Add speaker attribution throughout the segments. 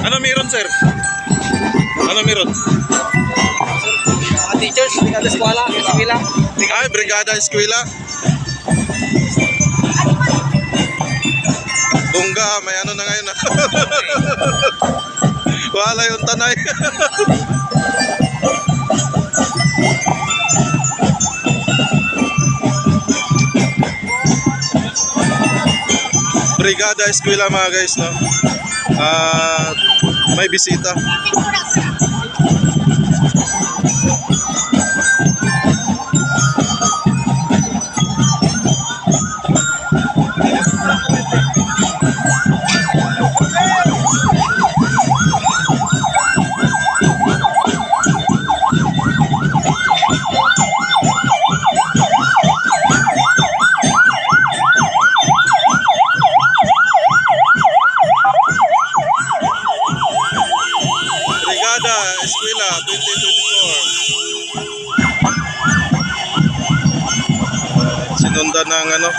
Speaker 1: Ano meron, sir? Ano meron?
Speaker 2: Teachers, brigada eskwela, eskwela.
Speaker 1: Ay, Brigada Eskwela. Tungga, may ano na ngayon. Wala yung tanay. Brigada Eskwela mga guys, no? May bisita. Brigada Eskwela 2024. Sinundan ng ano?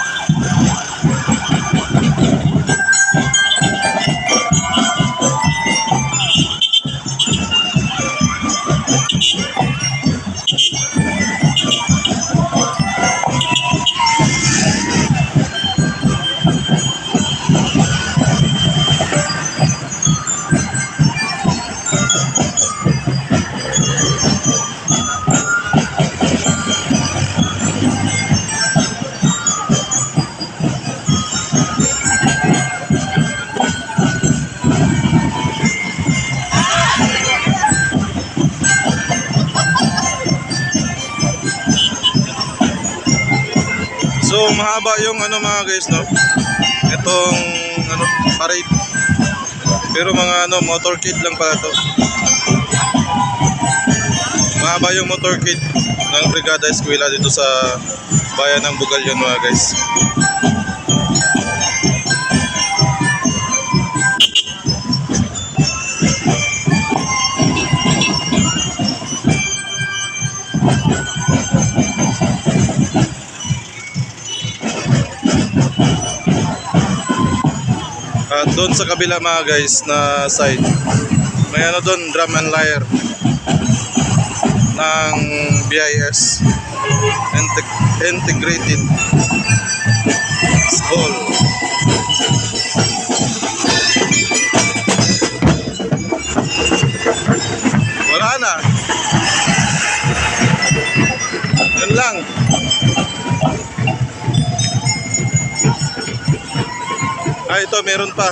Speaker 1: So mahaba yung ano mga guys, no? Itong ano, parade. Pero mga ano, motorcade lang pala to. Mahaba yung motorcade ng Brigada Eskwela dito sa bayan ng Bugalyon mga guys. At doon sa kabila mga guys na side, may ano doon, drum and lyre ng BIS Integrated School. Wala na. Yun lang. Ah, ito meron pa.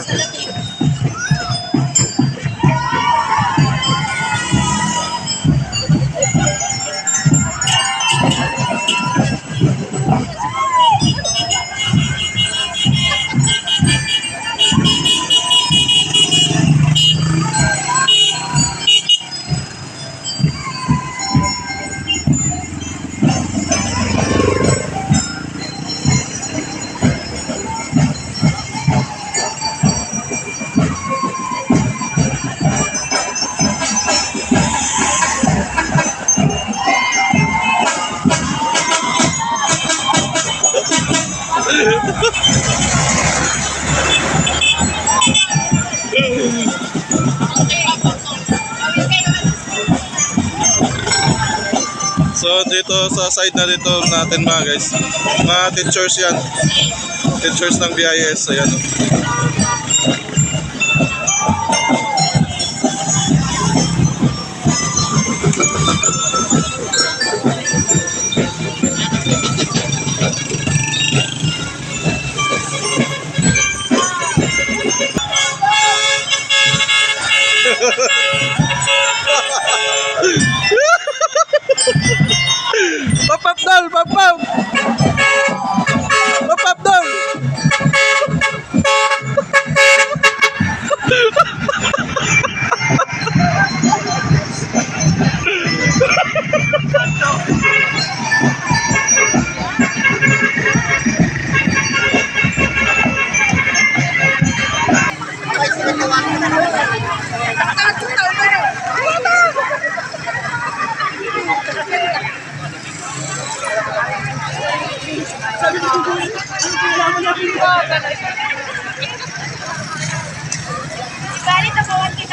Speaker 1: So dito sa side na dito natin mga guys, mga teachers yan, teachers ng BIS, ayan o. Papap dal, papap! Papap dal!
Speaker 3: Bali, tapawan kita.